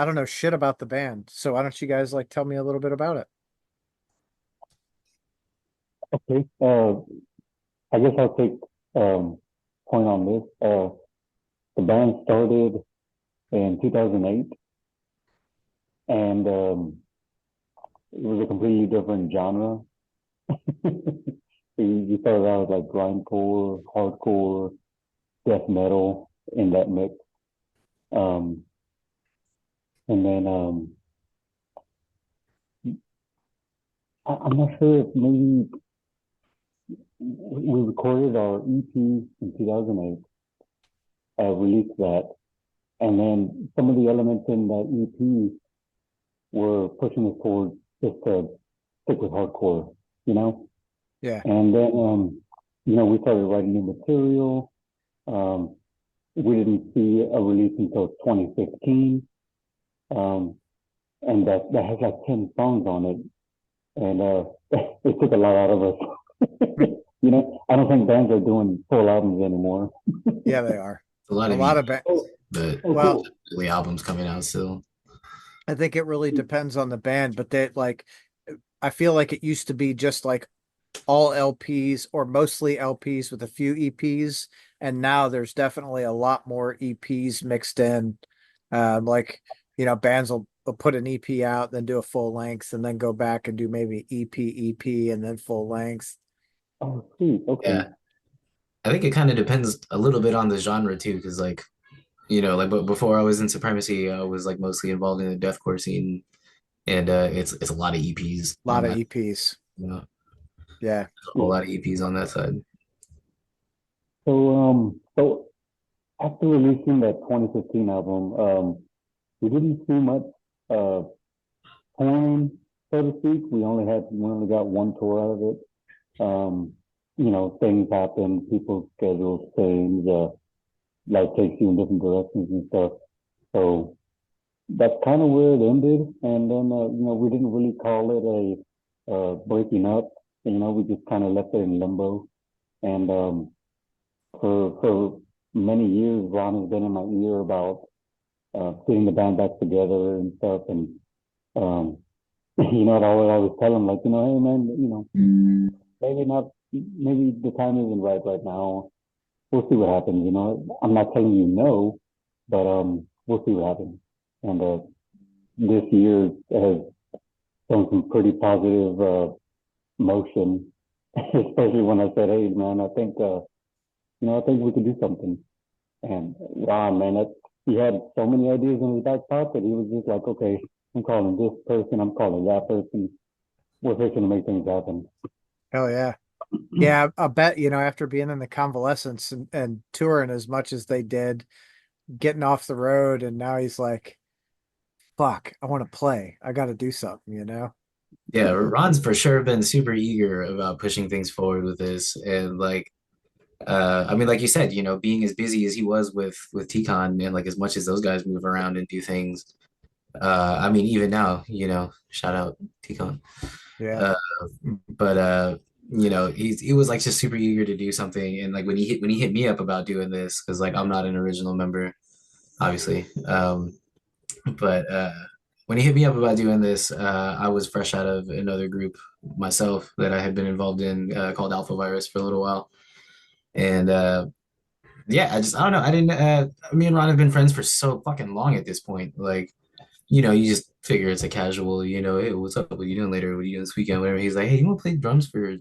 don't know shit about the band, so why don't you guys like tell me a little bit about it? Okay. I guess I'll take point on this. The band started in 2008, and it was a completely different genre. We started out like grindcore, hardcore, death metal in that mix. Um, and then I'm not sure if maybe we recorded our EP in 2008, released that, and then some of the elements in that EP were pushing us towards just to stick with hardcore, you know. Yeah. And then, we started writing new material. Um, we didn't see a release until 2015, um, and that has like 10 songs on it, and it took a lot out of us. I don't think bands are doing full albums anymore. Yeah, they are. A lot A of lot EP, of ba- Oh, but oh, well, cool. the albums coming out still. I think it really depends on the band, but they like I feel like it used to be just like all LPs or mostly LPs with a few EPs, and now there's definitely a lot more EPs mixed in. Like bands will put an EP out, then do a full length, and then go back and do maybe EP, and then full length. Oh, sweet. Okay. Yeah, I think it kind of depends a little bit on the genre too, because like but before I was in Supremacy, I was like mostly involved in the deathcore scene, and it's a lot of EPs A on lot of that. EPs. You know, Yeah. a Yeah. lot of EPs on that side. So after releasing that 2015 album, we didn't see much uh, touring, so to speak. We only got one tour out of it. Things happen, people's schedules change, life takes you in different directions and stuff. So that's kind of where it ended. And then, we didn't really call it a breaking up. We just kind of left it in limbo. And for many years, Ron has been in my ear about getting the band back together and stuff. And um, I always tell him like, hey man, maybe not, maybe the time isn't right now. We'll see what happens. I'm not telling you no, but we'll see what happens. And this year has shown some pretty positive motion, especially when I said, hey man, I think we could do something. And wow, man, he had so many ideas in his back pocket. He was just like, okay, I'm calling this person, I'm calling that person. We're fixing to make things happen. Hell yeah. Yeah, I bet, after being in the convalescence and touring as much as they did, getting off the road, and now he's like, fuck, I want to play. I got to do something. Yeah, Ron's for sure been super eager about pushing things forward with this, and like I mean, like you said, being as busy as he was with T-Con and like as much as those guys move around and do things, I mean, even now, shout out T-Con. Yeah. Uh, but he was like just super eager to do something, and like when he hit me up about doing this, because like I'm not an original member, obviously. But when he hit me up about doing this, I was fresh out of another group myself that I had been involved in called Alpha Virus for a little while, and yeah, I don't know. I didn't. Me and Ron have been friends for so fucking long at this point. Like, you just figure it's a casual. Hey, what's up? What are you doing later? What are you doing this weekend? Whatever. He's like, hey, you want to play drums for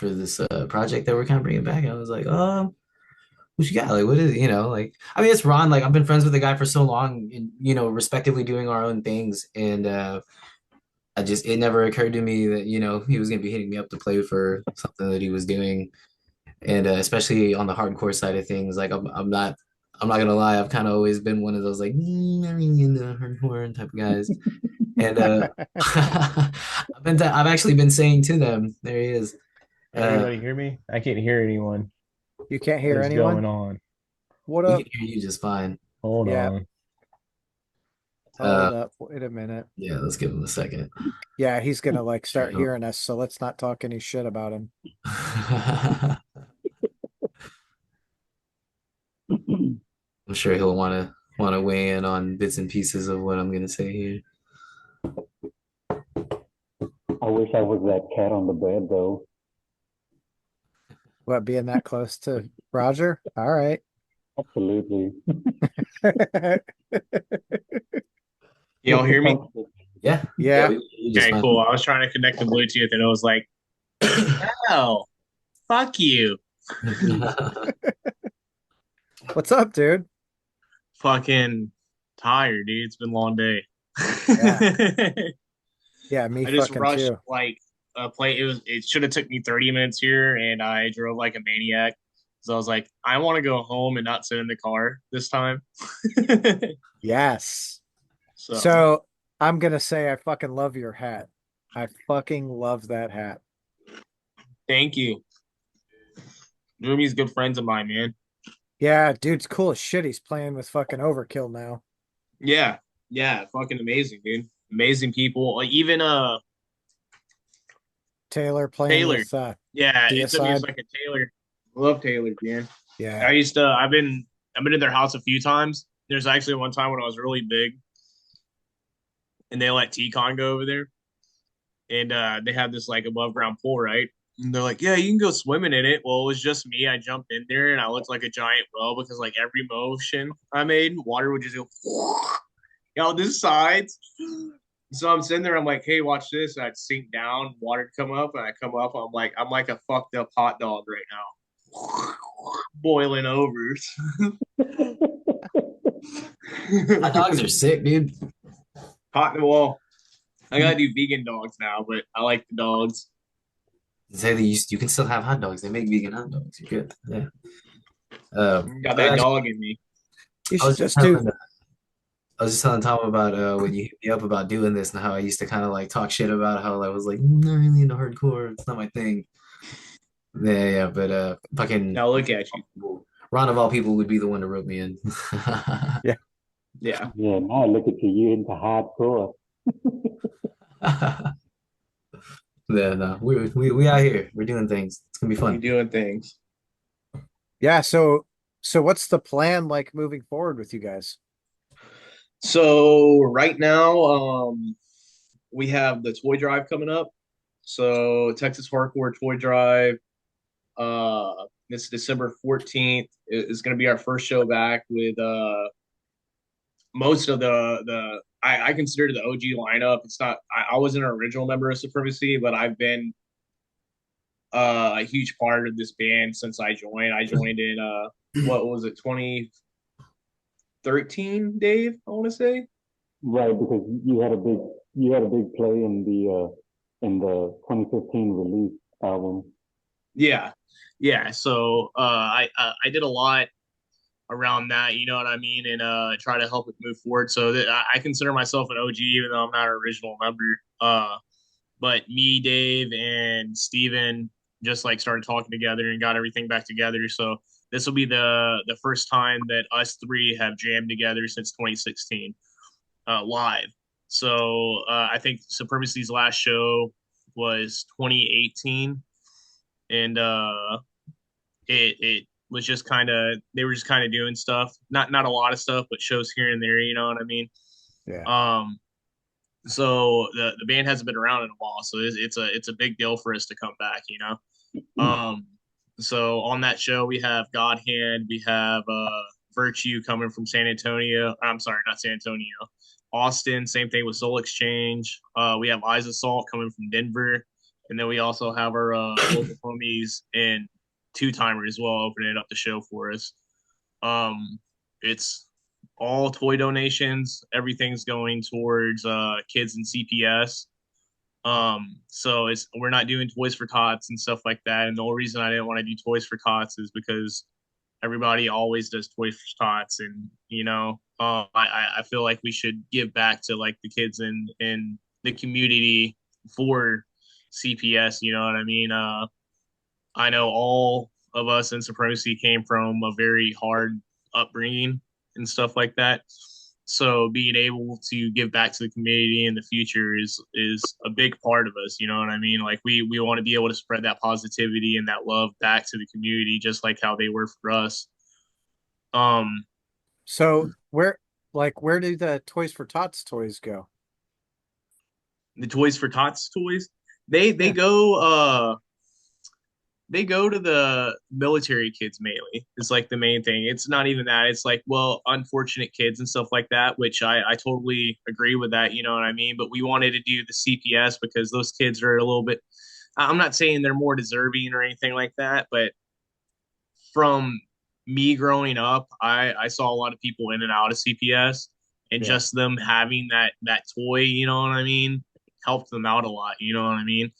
this project that we're kind of bringing back? And I was like, what you got? Like, what is it? Like, I mean, it's Ron. Like, I've been friends with the guy for so long, and, respectively doing our own things, and it never occurred to me that he was gonna be hitting me up to play for something that he was doing, and especially on the hardcore side of things, like I'm not gonna lie, I've kind of always been one of those like I'm really into hardcore type of guys, and I've actually been saying to them, there he is. Can anybody hear me? I can't hear anyone. You can't What hear is anyone? going on? What We can up? hear you just fine. Hold Yeah. on. Uh, Hold up. Wait a minute. yeah, let's give him a second. Yeah, he's gonna like There start you hearing us, so let's not talk any shit about him. I'm sure he'll want to weigh in on bits and pieces of what I'm gonna say here. I wish I was that cat on the bed though. What, being that close to Roger? All right. Absolutely. Y'all hear me? Yeah, Yeah. you just Okay, cool. I was trying to connect the Bluetooth and it was like, oh, fuck you. What's up, dude? Fucking tired, dude. It's been a long day. Yeah. Yeah, me I just fucking rushed too. like a play. It should have took me 30 minutes here and I drove like a maniac. So I was like, I want to go home and not sit in the car this time. Yes. So So I'm gonna say I fucking love your hat. I fucking love that hat. thank you. Ruby's good friends of mine, man. Yeah, dude's cool as shit. He's playing with fucking Overkill now. Yeah. Yeah, fucking amazing, dude. Amazing people. Like, even Taylor playing Taylor. with Yeah, it took me a Deicide. second. Taylor. I love Taylor, man. Yeah. I've been in their house a few times. There's actually one time when I was really big and they let T-Con go over there. And they had this like above ground pool, right? And they're like, yeah, you can go swimming in it. Well, it was just me. I jumped in there and I looked like a giant whale because like every motion I made, water would just go out the sides. So I'm sitting there, I'm like, hey, watch this. And I'd sink down, water would come up, and I come up, I'm like a fucked up hot dog right now. Boiling over. Hot dogs are sick, dude. Hot well, I gotta do vegan dogs now, but I like the dogs. Say that you can still have hot dogs. They make vegan hot dogs. You're good. Yeah. Got that dog in me. You I should was just just do telling I was just telling Tom about when you hit me up about doing this and how I used to kind of like talk shit about how I was like not really into hardcore. It's not my thing. Yeah, yeah, but fucking Now look at you. Ron of all people would be the one to rope me in. Yeah. Yeah. Yeah, now look at you into hardcore. Yeah, no, we out here. We're doing things. It's gonna be You fun. doing things. Yeah, so what's the plan like moving forward with you guys? So right now, we have the toy drive coming up. So Texas Hardcore Toy Drive. This December 14th is going to be our first show back with most of the I consider the OG lineup. It's not I wasn't an original member of Supremacy, but I've been a huge part of this band since I joined. I joined in what was it, 2013, Dave, I want to say. Right, because you had a big play in the 2015 release album. Yeah. Yeah, so I did a lot around that, you know what I mean, and try to help it move forward. So that I consider myself an OG, even though I'm not an original member. But me, Dave, and Steven just like started talking together and got everything back together. So this will be the first time that us three have jammed together since 2016 live. So I think Supremacy's last show was 2018, and it was just kind of they were just kind of doing stuff, not a lot of stuff, but shows here and there. You know what I mean? Yeah. So the band hasn't been around in a while, so it's a big deal for us to come back. You know? So on that show we have God Hand, we have Virtue coming from San Antonio. I'm sorry, not San Antonio. Austin, same thing with Soul Exchange. We have Eyes Assault coming from Denver. And then we also have our local homies in Two Timer as well, opening up the show for us. It's all toy donations. Everything's going towards kids in CPS. So we're not doing toys for tots and stuff like that. And the only reason I didn't want to do toys for tots is because everybody always does toys for tots, and you know, I feel like we should give back to like the kids in the community for CPS. You know what I mean? I know all of us in Supremacy came from a very hard upbringing and stuff like that. So being able to give back to the community in the future is a big part of us. You know what I mean? Like we want to be able to spread that positivity and that love back to the community, just like how they were for us. Um, So Like, where do the Toys for Tots toys go? The Toys for Tots toys, they Yeah. they go to the military kids mainly. It's like the main thing. It's not even that. It's like, well, unfortunate kids and stuff like that, which I totally agree with that. You know what I mean? But we wanted to do the CPS because those kids are a little bit. I'm not saying they're more deserving or anything like that, but from me growing up, I saw a lot of people in and out of CPS, and Yeah. just them having that toy, you know what I mean, helped them out a lot. You know what I mean?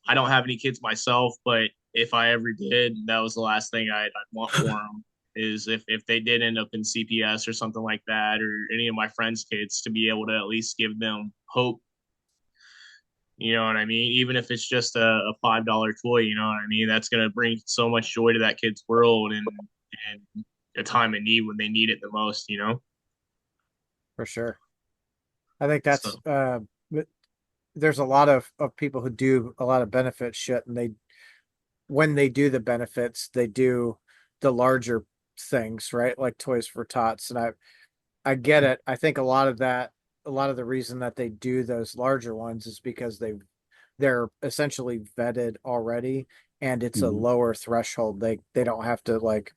I don't have any kids myself, but if I ever did, that was the last thing I'd want for them is if they did end up in CPS or something like that, or any of my friends' kids, to be able to at least give them hope. You know what I mean? Even if it's just a $5 toy, you know what I mean? That's gonna bring so much joy to that kid's world and a time of need when they need it the most, you know? For sure. I think that's So but there's a lot of people who do a lot of benefit shit, and they when they do the benefits, they do the larger things, right? Like Toys for Tots. And I get it. I think a lot of the reason that they do those larger ones is because they're essentially vetted already, and it's a Mhm. lower threshold. They don't have to, like,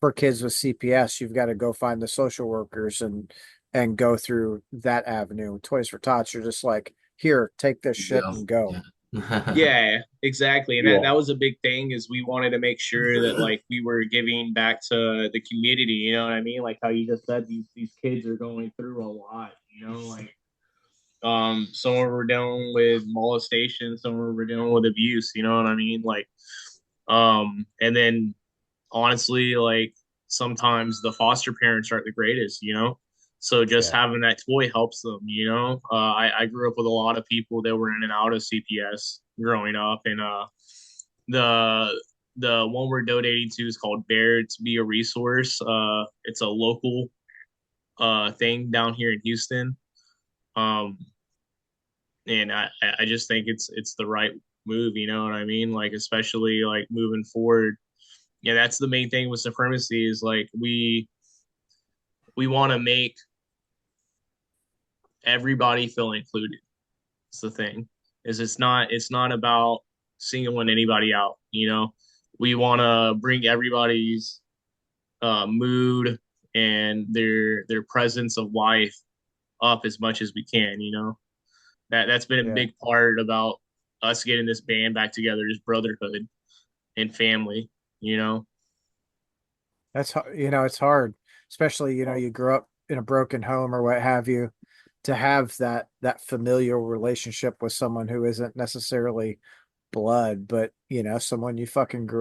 for kids with CPS, you've got to go find the social workers and go through that avenue. Toys for Tots, you're just like, here, take this shit Go. and go. Yeah. yeah, exactly. And Yeah. that was a big thing is we wanted to make sure that like we were giving back to the community, you know what I mean? Like how you just said these kids are going through a lot, you know, like some were dealing with molestation, some were dealing with abuse, you know what I mean? Like and then honestly, like sometimes the foster parents aren't the greatest, you know? So just Yeah. having that toy helps them, you know? I grew up with a lot of people that were in and out of CPS growing up, and the the one we're donating to is called Bear to Be a Resource. It's a local thing down here in Houston. Um, and I just think it's the right move, you know what I mean? Like especially like moving forward, yeah, that's the main thing with supremacy is like we want to make everybody feel included. It's the thing is it's not about singling anybody out. You know, we want to bring everybody's mood and their presence of life up as much as we can. You know, that's been a Yeah. big part about us getting this band back together is brotherhood and family. You know, It's hard, especially, you grew up in a broken home or what have you, to have that familial relationship with someone who isn't necessarily blood, but someone you fucking grew